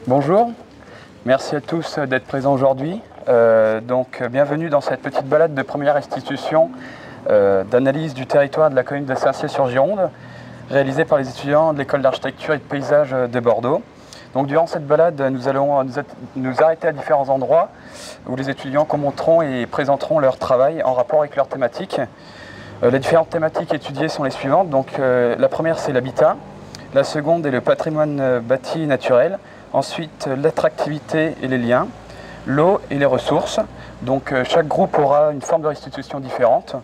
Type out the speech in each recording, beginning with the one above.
Bonjour, merci à tous d'être présents aujourd'hui. Bienvenue dans cette petite balade de première restitution d'analyse du territoire de la commune de Saint-Cyr-sur-Gironde, réalisée par les étudiants de l'école d'architecture et de paysage de Bordeaux. Donc, durant cette balade, nous allons nous arrêter à différents endroits où les étudiants commenteront et présenteront leur travail en rapport avec leur thématique. Les différentes thématiques étudiées sont les suivantes. La première, c'est l'habitat. La seconde est le patrimoine bâti naturel. Ensuite, l'attractivité et les liens, l'eau et les ressources. Chaque groupe aura une forme de restitution différente,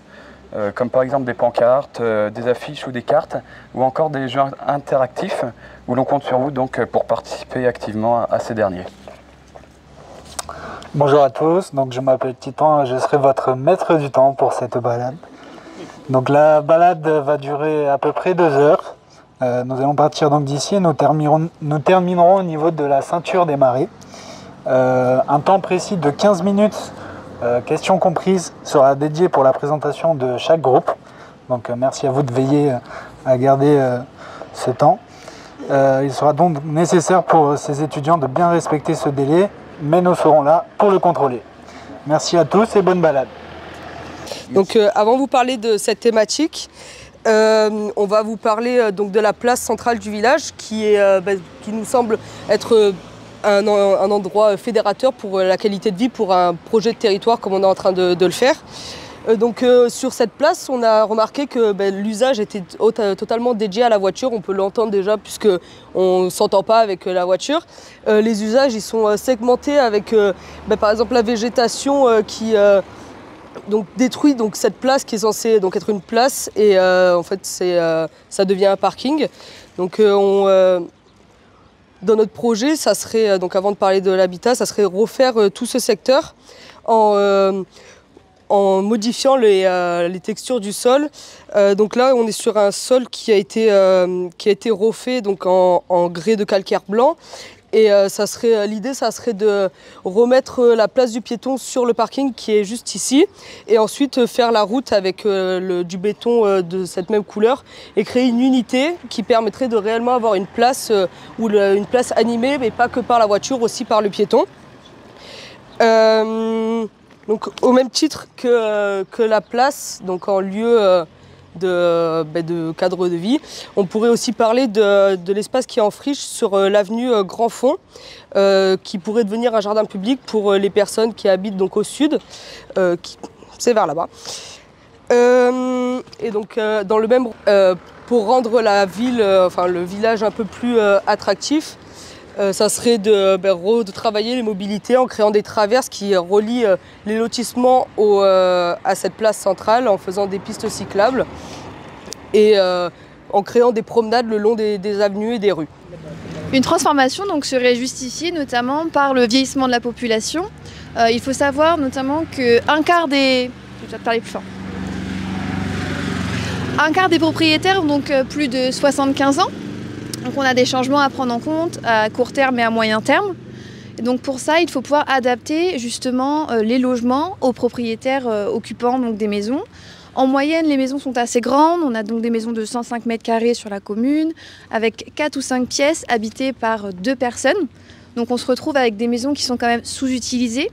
comme par exemple des pancartes, des affiches ou des cartes, ou encore des jeux interactifs où l'on compte sur vous pour participer activement à ces derniers. Bonjour à tous, je m'appelle Titan et je serai votre maître du temps pour cette balade. La balade va durer à peu près 2 heures. Nous allons partir d'ici et nous terminerons au niveau de la ceinture des marais. Un temps précis de 15 minutes, questions comprises, sera dédié pour la présentation de chaque groupe. Merci à vous de veiller à garder ce temps. Il sera donc nécessaire pour ces étudiants de bien respecter ce délai, mais nous serons là pour le contrôler. Merci à tous et bonne balade. Avant de vous parler de cette thématique, on va vous parler de la place centrale du village qui nous semble être un endroit fédérateur pour la qualité de vie, pour un projet de territoire comme on est en train de le faire. Sur cette place, on a remarqué que l'usage était totalement dédié à la voiture. On peut l'entendre déjà puisqu'on ne s'entend pas avec la voiture. Les usages ils sont segmentés avec par exemple la végétation qui détruit cette place qui est censée être une place et en fait ça devient un parking. Dans notre projet, ça serait, avant de parler de l'habitat, ça serait refaire tout ce secteur en modifiant les textures du sol. Là, on est sur un sol qui a été refait en grès de calcaire blanc. Et l'idée, ça serait de remettre la place du piéton sur le parking qui est juste ici. Et ensuite faire la route avec du béton de cette même couleur et créer une unité qui permettrait de réellement avoir une place, une place animée, mais pas que par la voiture, aussi par le piéton. Au même titre que la place, en lieu de cadre de vie, on pourrait aussi parler de l'espace qui est en friche sur l'avenue Grand Fond, qui pourrait devenir un jardin public pour les personnes qui habitent au sud, c'est vers là-bas. Dans le même, pour rendre la ville, le village un peu plus attractif, ça serait de travailler les mobilités en créant des traverses qui relient les lotissements à cette place centrale en faisant des pistes cyclables et en créant des promenades le long des avenues et des rues. Une transformation serait justifiée notamment par le vieillissement de la population. Il faut savoir notamment qu'un quart des... Je vais parler plus fort. Un quart des propriétaires ont plus de 75 ans. Donc on a des changements à prendre en compte à court terme et à moyen terme. Et donc pour ça, il faut pouvoir adapter justement les logements aux propriétaires occupants des maisons. En moyenne, les maisons sont assez grandes. On a donc des maisons de 105 mètres carrés sur la commune, avec 4 ou 5 pièces habitées par 2 personnes. Donc on se retrouve avec des maisons qui sont quand même sous-utilisées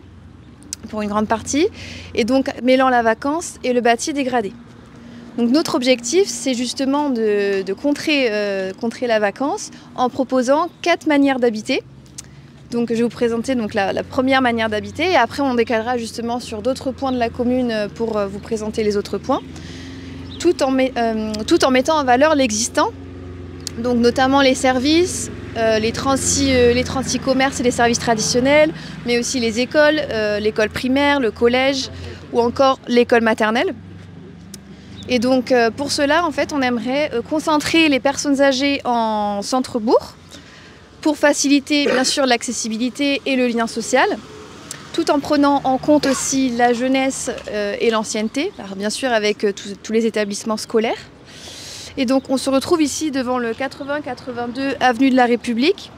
pour une grande partie, et donc mêlant la vacance et le bâti dégradé. Donc notre objectif, c'est justement de contrer la vacance en proposant 4 manières d'habiter. Donc je vais vous présenter la première manière d'habiter et après on décalera justement sur d'autres points de la commune pour vous présenter les autres points, tout en mettant en valeur l'existant, donc notamment les services, les 36 commerces et les services traditionnels, mais aussi les écoles, l'école primaire, le collège ou encore l'école maternelle. Et donc pour cela, en fait, on aimerait concentrer les personnes âgées en centre-bourg pour faciliter bien sûr l'accessibilité et le lien social, tout en prenant en compte aussi la jeunesse et l'ancienneté, bien sûr avec tous les établissements scolaires. Et donc on se retrouve ici devant le 80-82 avenue de la République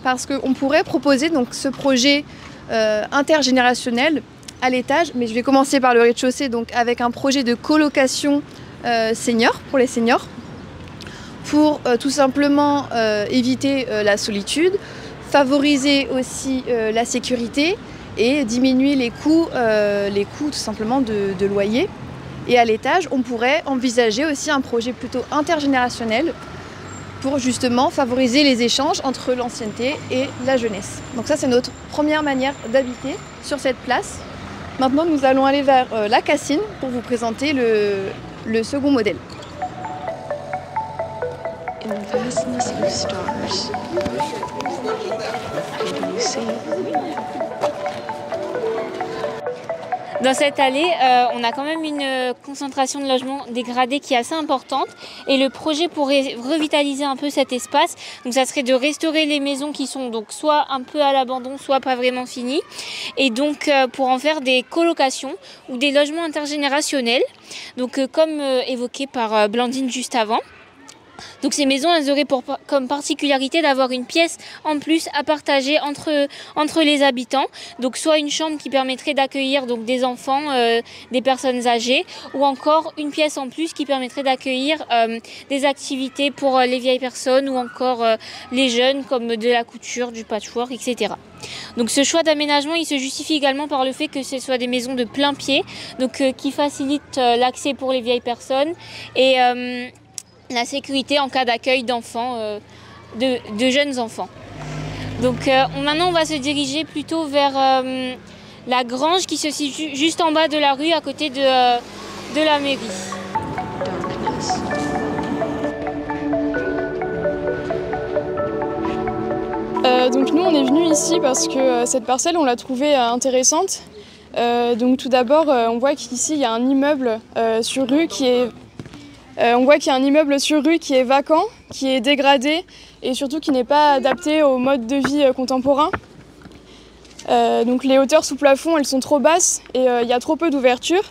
parce qu'on pourrait proposer ce projet intergénérationnel à l'étage, mais je vais commencer par le rez-de-chaussée, donc avec un projet de colocation senior pour les seniors, pour tout simplement éviter la solitude, favoriser aussi la sécurité et diminuer les coûts tout simplement de loyer. Et à l'étage, on pourrait envisager aussi un projet plutôt intergénérationnel pour justement favoriser les échanges entre l'ancienneté et la jeunesse. Donc ça, c'est notre première manière d'habiter sur cette place. Maintenant, nous allons aller vers la Cassine pour vous présenter le second modèle. Dans cette allée, on a quand même une concentration de logements dégradés qui est assez importante. Et le projet pourrait revitaliser un peu cet espace. Donc ça serait de restaurer les maisons qui sont donc soit un peu à l'abandon, soit pas vraiment finies. Et donc pour en faire des colocations ou des logements intergénérationnels. Donc comme évoqué par Blandine juste avant. Donc ces maisons, elles auraient comme particularité d'avoir une pièce en plus à partager entre les habitants. Donc soit une chambre qui permettrait d'accueillir donc des enfants, des personnes âgées, ou encore une pièce en plus qui permettrait d'accueillir des activités pour les vieilles personnes ou encore les jeunes comme de la couture, du patchwork, etc. Donc ce choix d'aménagement, il se justifie également par le fait que ce soit des maisons de plein pied, donc qui facilitent l'accès pour les vieilles personnes et la sécurité en cas d'accueil d'enfants, de jeunes enfants. Donc maintenant on va se diriger plutôt vers la grange qui se situe juste en bas de la rue à côté de la mairie. Donc nous on est venus ici parce que cette parcelle on l'a trouvée intéressante. Donc tout d'abord on voit qu'ici il y a un immeuble sur rue qui est vacant, qui est dégradé et surtout qui n'est pas adapté au mode de vie contemporain. Donc les hauteurs sous plafond, elles sont trop basses et il y a trop peu d'ouverture.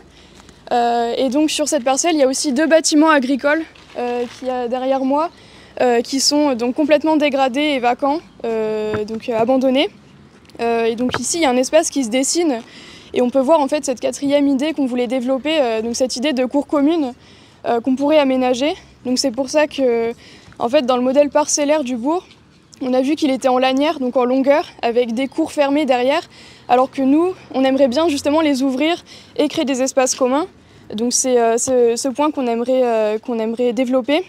Et donc sur cette parcelle, il y a aussi 2 bâtiments agricoles qu'il y a derrière moi qui sont donc complètement dégradés et vacants, donc abandonnés. Et donc ici, il y a un espace qui se dessine et on peut voir en fait cette 4e idée qu'on voulait développer, donc cette idée de cour commune qu'on pourrait aménager. Donc c'est pour ça que, en fait, dans le modèle parcellaire du bourg, on a vu qu'il était en lanière, donc en longueur, avec des cours fermés derrière, alors que nous, on aimerait bien justement les ouvrir et créer des espaces communs. Donc c'est ce point qu'on aimerait développer.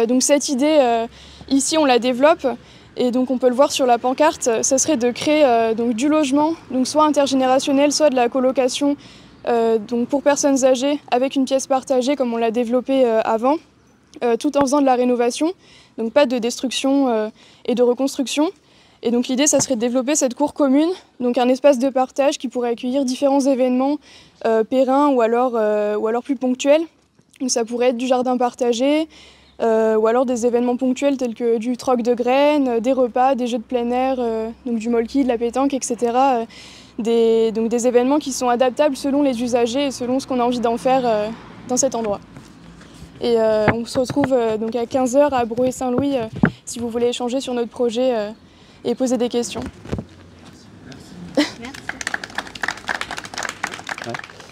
Donc cette idée, ici, on la développe, et donc on peut le voir sur la pancarte, ça serait de créer donc du logement, donc soit intergénérationnel, soit de la colocation, donc pour personnes âgées avec une pièce partagée comme on l'a développé avant, tout en faisant de la rénovation, donc pas de destruction et de reconstruction. Et donc l'idée, ça serait de développer cette cour commune, donc un espace de partage qui pourrait accueillir différents événements périns ou alors plus ponctuels. Donc ça pourrait être du jardin partagé, ou alors des événements ponctuels tels que du troc de graines, des repas, des jeux de plein air, donc du molki, de la pétanque, etc. Donc des événements qui sont adaptables selon les usagers et selon ce qu'on a envie d'en faire dans cet endroit. Et on se retrouve donc à 15h à Brouët-Saint-Louis si vous voulez échanger sur notre projet et poser des questions. Merci.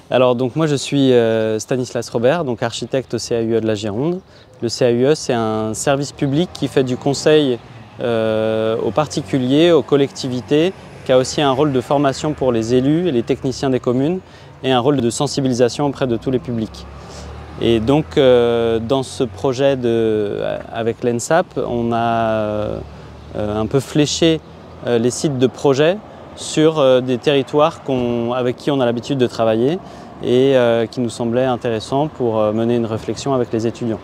Alors donc moi je suis Stanislas Robert, donc architecte au CAUE de la Gironde. Le CAUE, c'est un service public qui fait du conseil aux particuliers, aux collectivités, qui a aussi un rôle de formation pour les élus et les techniciens des communes et un rôle de sensibilisation auprès de tous les publics. Et donc dans ce projet avec l'ENSAP, on a un peu fléché les sites de projet sur des territoires avec qui on a l'habitude de travailler et qui nous semblaient intéressants pour mener une réflexion avec les étudiants.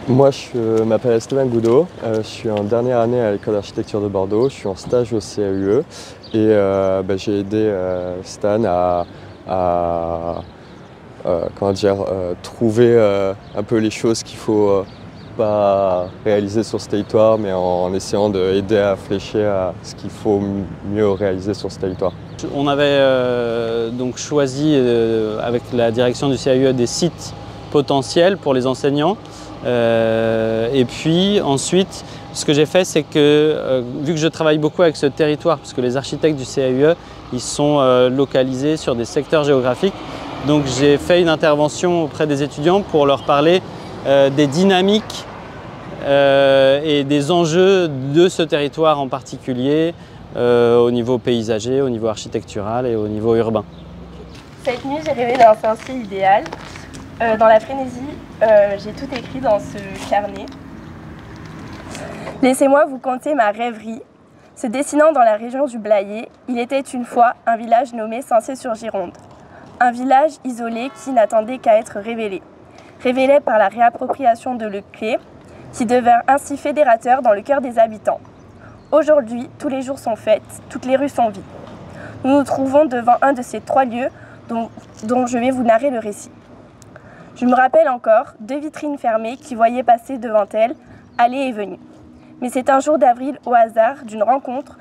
Moi, je m'appelle Esteban Goudot, je suis en dernière année à l'école d'architecture de Bordeaux, je suis en stage au CAUE et j'ai aidé Stan à trouver un peu les choses qu'il ne faut pas réaliser sur ce territoire, mais en essayant d'aider à flécher à ce qu'il faut mieux réaliser sur ce territoire. On avait donc choisi avec la direction du CAUE des sites potentiels pour les enseignants. Et puis ensuite, ce que j'ai fait, c'est que vu que je travaille beaucoup avec ce territoire, parce que les architectes du CAUE, ils sont localisés sur des secteurs géographiques, donc j'ai fait une intervention auprès des étudiants pour leur parler des dynamiques et des enjeux de ce territoire en particulier au niveau paysager, au niveau architectural et au niveau urbain. Cette nuit, j'ai rêvé d'un Saint-Cyr idéal. Dans la frénésie, j'ai tout écrit dans ce carnet. Laissez-moi vous conter ma rêverie. Se dessinant dans la région du Blayais, il était une fois un village nommé Sancier-sur-Gironde. Un village isolé qui n'attendait qu'à être révélé. Révélé par la réappropriation de Leclerc, qui devint ainsi fédérateur dans le cœur des habitants. Aujourd'hui, tous les jours sont fêtes, toutes les rues sont vides. Nous nous trouvons devant un de ces 3 lieux dont je vais vous narrer le récit. Je me rappelle encore 2 vitrines fermées qui voyaient passer devant elles, aller et venir. Mais c'est un jour d'avril, au hasard d'une rencontre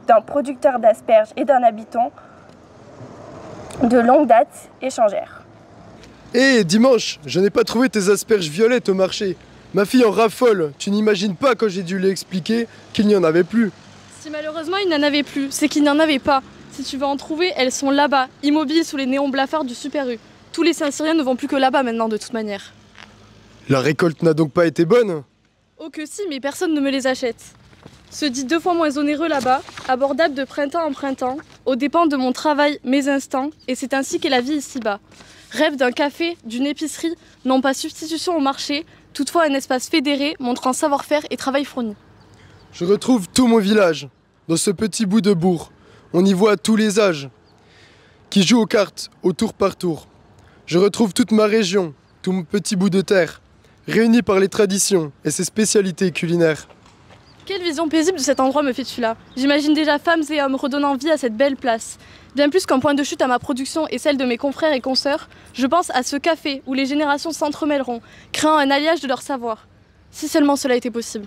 d'un producteur d'asperges et d'un habitant de longue date échangèrent. Hé, dimanche, je n'ai pas trouvé tes asperges violettes au marché. Ma fille en raffole. Tu n'imagines pas quand j'ai dû lui expliquer qu'il n'y en avait plus. Si malheureusement il n'en avait plus, c'est qu'il n'y en avait pas. Si tu veux en trouver, elles sont là-bas, immobiles sous les néons blafards du Super U. Tous les Saint-Cyriens ne vont plus que là-bas maintenant de toute manière. La récolte n'a donc pas été bonne? Oh que si, mais personne ne me les achète. Se dit 2 fois moins onéreux là-bas, abordable de printemps en printemps, aux dépens de mon travail, mes instants, et c'est ainsi qu'est la vie ici-bas. Rêve d'un café, d'une épicerie, non pas substitution au marché, toutefois un espace fédéré montrant savoir-faire et travail fourni. Je retrouve tout mon village, dans ce petit bout de bourg. On y voit tous les âges, qui jouent aux cartes, au tour par tour. Je retrouve toute ma région, tout mon petit bout de terre, réunis par les traditions et ses spécialités culinaires. Quelle vision paisible de cet endroit me fais-tu là? J'imagine déjà femmes et hommes redonnant vie à cette belle place. Bien plus qu'un point de chute à ma production et celle de mes confrères et consoeurs, je pense à ce café où les générations s'entremêleront, créant un alliage de leur savoir. Si seulement cela était possible.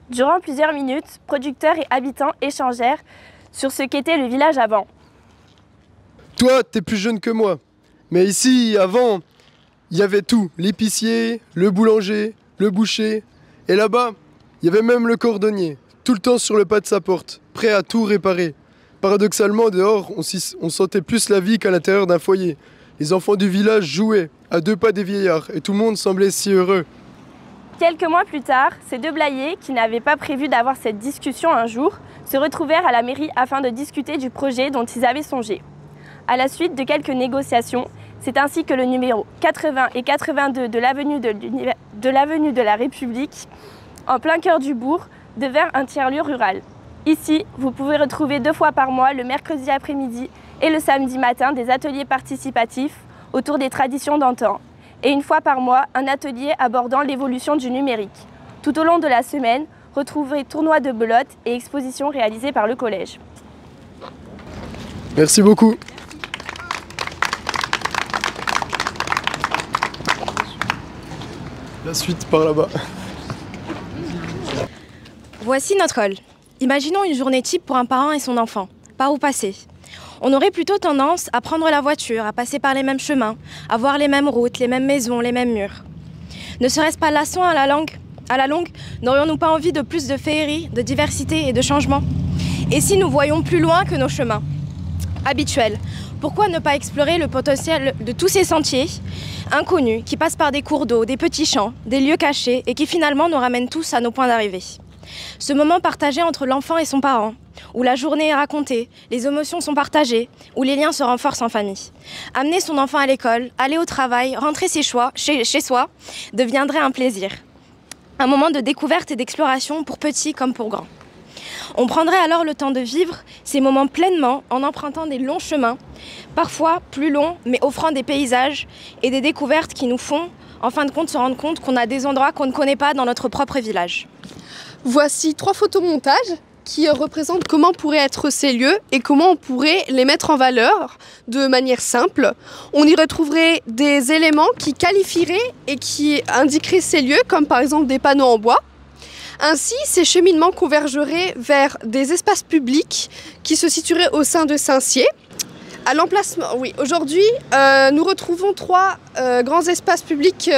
Durant plusieurs minutes, producteurs et habitants échangèrent sur ce qu'était le village avant. Toi, t'es plus jeune que moi. Mais ici, avant, il y avait tout. L'épicier, le boulanger, le boucher. Et là-bas, il y avait même le cordonnier, tout le temps sur le pas de sa porte, prêt à tout réparer. Paradoxalement, dehors, on sentait plus la vie qu'à l'intérieur d'un foyer. Les enfants du village jouaient, à 2 pas des vieillards, et tout le monde semblait si heureux. Quelques mois plus tard, ces 2 Blayais, qui n'avaient pas prévu d'avoir cette discussion un jour, se retrouvèrent à la mairie afin de discuter du projet dont ils avaient songé. À la suite de quelques négociations, c'est ainsi que le numéro 80 et 82 de l'avenue de la République, en plein cœur du bourg, devint un tiers-lieu rural. Ici, vous pouvez retrouver 2 fois par mois, le mercredi après-midi et le samedi matin, des ateliers participatifs autour des traditions d'antan. Et 1 fois par mois, un atelier abordant l'évolution du numérique. Tout au long de la semaine, retrouvez tournois de belote et expositions réalisées par le collège. Merci beaucoup. La suite par là-bas. Voici notre hall. Imaginons une journée type pour un parent et son enfant. Par où passer? On aurait plutôt tendance à prendre la voiture, à passer par les mêmes chemins, à voir les mêmes routes, les mêmes maisons, les mêmes murs. Ne serait-ce pas lassant à la longue, n'aurions-nous pas envie de plus de féerie, de diversité et de changement? Et si nous voyons plus loin que nos chemins habituels, pourquoi ne pas explorer le potentiel de tous ces sentiers inconnus qui passent par des cours d'eau, des petits champs, des lieux cachés et qui finalement nous ramènent tous à nos points d'arrivée? Ce moment partagé entre l'enfant et son parent, où la journée est racontée, les émotions sont partagées, où les liens se renforcent en famille. Amener son enfant à l'école, aller au travail, rentrer chez soi, deviendrait un plaisir. Un moment de découverte et d'exploration pour petits comme pour grands. On prendrait alors le temps de vivre ces moments pleinement en empruntant des longs chemins, parfois plus longs, mais offrant des paysages et des découvertes qui nous font, en fin de compte, se rendre compte qu'on a des endroits qu'on ne connaît pas dans notre propre village. Voici 3 photomontages qui représentent comment pourraient être ces lieux et comment on pourrait les mettre en valeur de manière simple. On y retrouverait des éléments qui qualifieraient et qui indiqueraient ces lieux, comme par exemple des panneaux en bois. Ainsi, ces cheminements convergeraient vers des espaces publics qui se situeraient au sein de Saint-Cyr. À l'emplacement, oui, aujourd'hui, nous retrouvons 3 grands espaces publics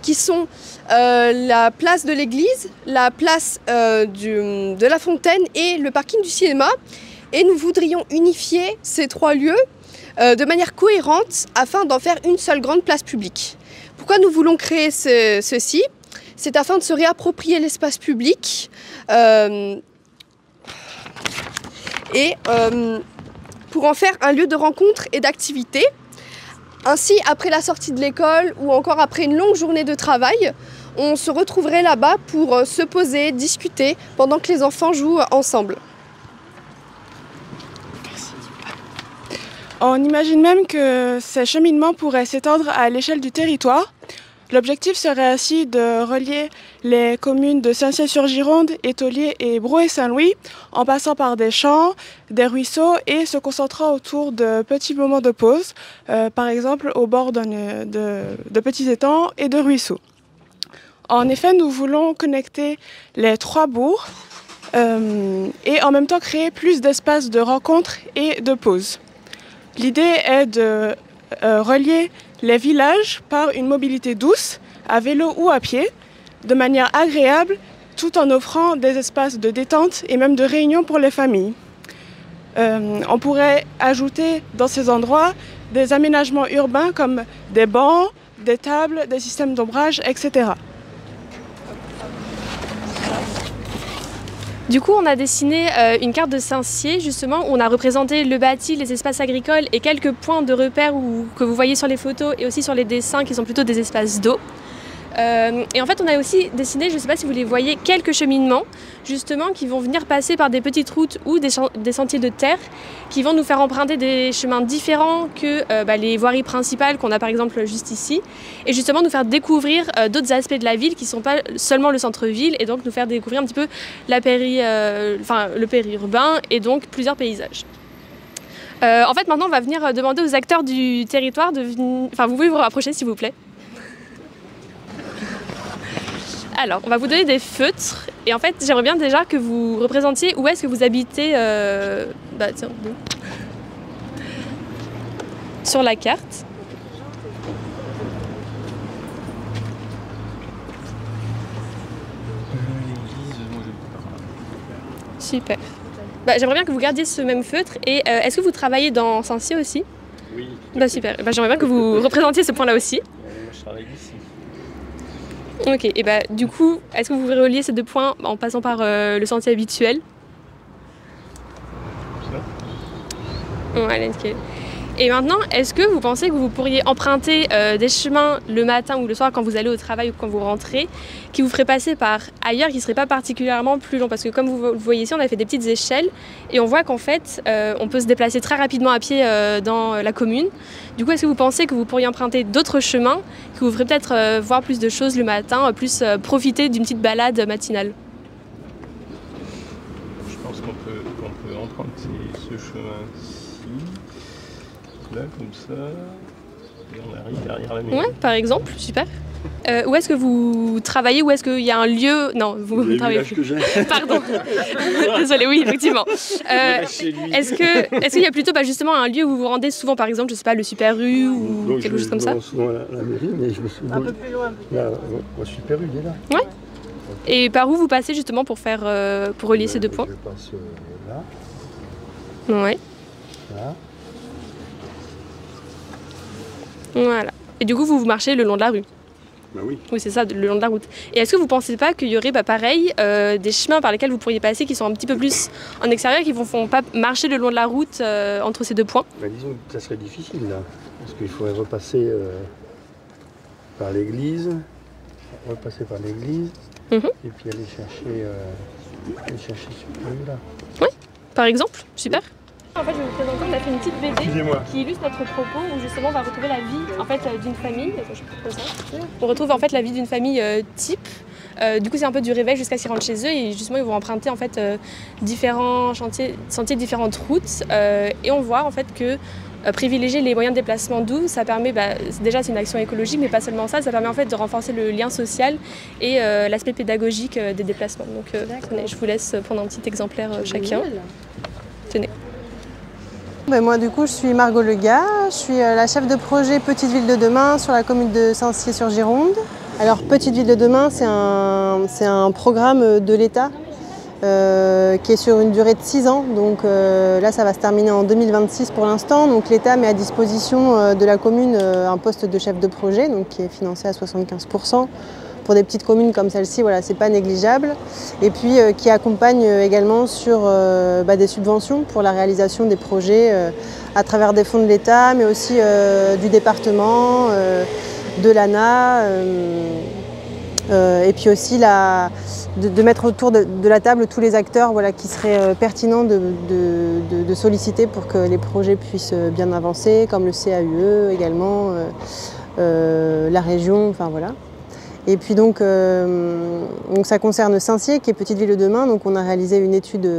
qui sont la place de l'église, la place de la fontaine et le parking du cinéma. Et nous voudrions unifier ces 3 lieux de manière cohérente afin d'en faire une seule grande place publique. Pourquoi nous voulons créer ceci ? C'est afin de se réapproprier l'espace public pour en faire un lieu de rencontre et d'activité. Ainsi, après la sortie de l'école ou encore après une longue journée de travail, on se retrouverait là-bas pour se poser, discuter pendant que les enfants jouent ensemble. On imagine même que ces cheminements pourraient s'étendre à l'échelle du territoire. L'objectif serait ainsi de relier les communes de Saint-Ciel-sur-Gironde, Étoliers et Brouët-Saint-Louis en passant par des champs, des ruisseaux et se concentrant autour de petits moments de pause, par exemple au bord de petits étangs et de ruisseaux. En effet, nous voulons connecter les 3 bourgs et en même temps créer plus d'espaces de rencontre et de pause. L'idée est de relier les villages par une mobilité douce, à vélo ou à pied, de manière agréable, tout en offrant des espaces de détente et même de réunion pour les familles. On pourrait ajouter dans ces endroits des aménagements urbains comme des bancs, des tables, des systèmes d'ombrage, etc. Du coup, on a dessiné une carte de Saint-Ciel, justement, où on a représenté le bâti, les espaces agricoles et quelques points de repère que vous voyez sur les photos et aussi sur les dessins qui sont plutôt des espaces d'eau. Et en fait, on a aussi dessiné, je ne sais pas si vous les voyez, quelques cheminements, justement, qui vont venir passer par des petites routes ou des sentiers de terre, qui vont nous faire emprunter des chemins différents que les voiries principales qu'on a par exemple juste ici, et justement nous faire découvrir d'autres aspects de la ville qui ne sont pas seulement le centre-ville, et donc nous faire découvrir un petit peu le périurbain et donc plusieurs paysages. En fait, maintenant, on va venir demander aux acteurs du territoire de venir... Enfin, vous pouvez vous rapprocher, s'il vous plaît. Alors, on va vous donner des feutres et en fait, j'aimerais bien déjà que vous représentiez où est-ce que vous habitez sur la carte. Super. J'aimerais bien que vous gardiez ce même feutre et est-ce que vous travaillez dans Saint-Ciel aussi? Oui. Super. J'aimerais bien que vous représentiez ce point-là aussi. Moi, je travaille ici. Ok, et du coup, est-ce que vous pouvez relier ces 2 points en passant par le sentier habituel? Voilà, nickel. Et maintenant, est-ce que vous pensez que vous pourriez emprunter des chemins le matin ou le soir quand vous allez au travail ou quand vous rentrez, qui vous feraient passer par ailleurs, qui ne seraient pas particulièrement plus longs? Parce que comme vous le voyez ici, on a fait des petites échelles et on voit qu'en fait, on peut se déplacer très rapidement à pied dans la commune. Du coup, est-ce que vous pensez que vous pourriez emprunter d'autres chemins qui vous feraient peut-être voir plus de choses le matin, plus profiter d'une petite balade matinale? Je pense qu'on peut emprunter ce chemin-ci. Là, comme ça, et on arrive derrière la maison. Ouais, par exemple, super. Où est-ce que vous travaillez? Où est-ce qu'il y a un lieu? Non, vous travaillez plus. Que j'ai. Pardon. Désolée, oui, effectivement. Est-ce qu'il y a plutôt justement un lieu où vous vous rendez souvent, par exemple, je sais pas, le Super U ou donc quelque chose comme ça? Souvent à la mairie, mais je me souviens. Un peu plus loin. Là, au Super U, il est là. Ouais. Et par où vous passez justement pour relier ces 2 points? Je passe là. Ouais. Là. Voilà. Et du coup, vous marchez le long de la rue? Bah oui. Oui, c'est ça, le long de la route. Et est-ce que vous ne pensez pas qu'il y aurait, pareil, des chemins par lesquels vous pourriez passer qui sont un petit peu plus en extérieur, qui ne vous font pas marcher le long de la route entre ces 2 points? Disons que ça serait difficile, là. Parce qu'il faudrait repasser par l'église, et puis aller chercher ce là. Oui, par exemple, super. En fait, je vais vous présenter, on a fait une petite BD qui illustre notre propos où justement on va retrouver la vie d'une famille. On retrouve en fait la vie d'une famille type. Du coup, c'est un peu du réveil jusqu'à ce qu'ils rentrent chez eux et justement ils vont emprunter en fait différents sentiers, différentes routes et on voit en fait que privilégier les moyens de déplacement doux, ça permet, déjà c'est une action écologique, mais pas seulement ça, ça permet en fait de renforcer le lien social et l'aspect pédagogique des déplacements. Donc tenez, je vous laisse prendre un petit exemplaire chacun. Tenez. Moi du coup je suis Margot Lega, je suis la chef de projet Petite Ville de Demain sur la commune de Saint-Ciel-sur-Gironde. Alors Petite Ville de Demain c'est un programme de l'État qui est sur une durée de 6 ans. Donc là ça va se terminer en 2026 pour l'instant. Donc l'État met à disposition de la commune un poste de chef de projet donc, qui est financé à 75% pour des petites communes comme celle-ci, voilà, c'est pas négligeable. Et puis qui accompagne également sur des subventions pour la réalisation des projets à travers des fonds de l'État, mais aussi du département, de l'ANA, et puis aussi de mettre autour de la table tous les acteurs qui seraient pertinents de solliciter pour que les projets puissent bien avancer, comme le CAUE également, la région, enfin voilà. Et puis donc ça concerne Saint-Sié, qui est petite ville de demain. Donc on a réalisé une étude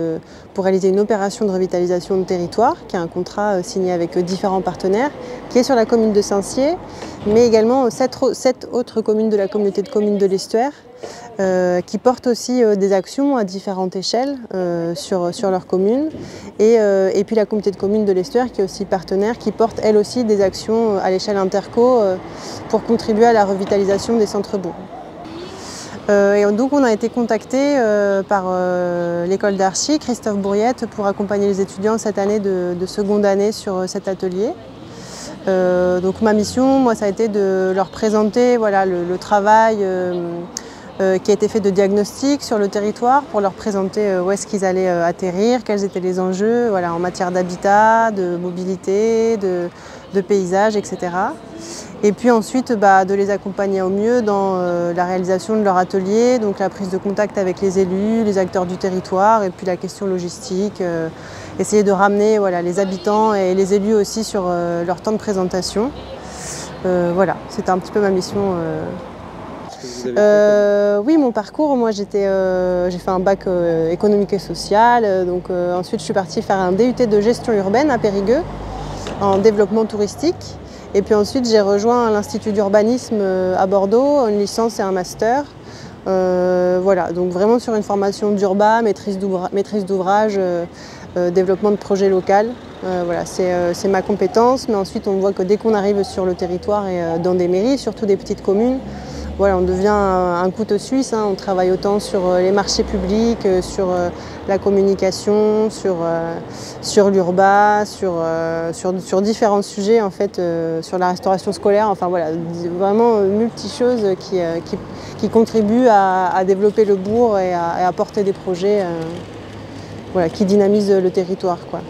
pour réaliser une opération de revitalisation de territoire, qui est un contrat signé avec différents partenaires, qui est sur la commune de Saint-Sié, mais également 7 autres communes de la communauté de communes de l'Estuaire, qui portent aussi des actions à différentes échelles sur leur commune. Et puis la communauté de communes de l'Estuaire, qui est aussi partenaire, qui porte elle aussi des actions à l'échelle interco pour contribuer à la revitalisation des centres-bourgs. Et donc on a été contacté par l'école d'archi, Christophe Bourriette, pour accompagner les étudiants cette année de seconde année sur cet atelier. Donc ma mission, moi, ça a été de leur présenter le travail qui a été fait de diagnostic sur le territoire, pour leur présenter où est-ce qu'ils allaient atterrir, quels étaient les enjeux en matière d'habitat, de mobilité, de paysage, etc. Et puis ensuite de les accompagner au mieux dans la réalisation de leur atelier, donc la prise de contact avec les élus, les acteurs du territoire, et puis la question logistique, essayer de ramener les habitants et les élus aussi sur leur temps de présentation. Voilà, c'était un petit peu ma mission. Oui, mon parcours, moi j'ai fait un bac économique et social, donc ensuite je suis partie faire un DUT de gestion urbaine à Périgueux, en développement touristique. Et puis ensuite j'ai rejoint l'Institut d'urbanisme à Bordeaux, une licence et un master. Voilà, donc vraiment sur une formation d'urba, maîtrise d'ouvrage, développement de projet local. Voilà, c'est ma compétence, mais ensuite on voit que dès qu'on arrive sur le territoire et dans des mairies, surtout des petites communes, voilà, on devient un couteau suisse, hein. On travaille autant sur les marchés publics, sur la communication, sur l'urba, sur différents sujets, en fait, sur la restauration scolaire, enfin voilà, vraiment multi-choses qui contribuent à développer le bourg et à porter des projets qui dynamisent le territoire, quoi.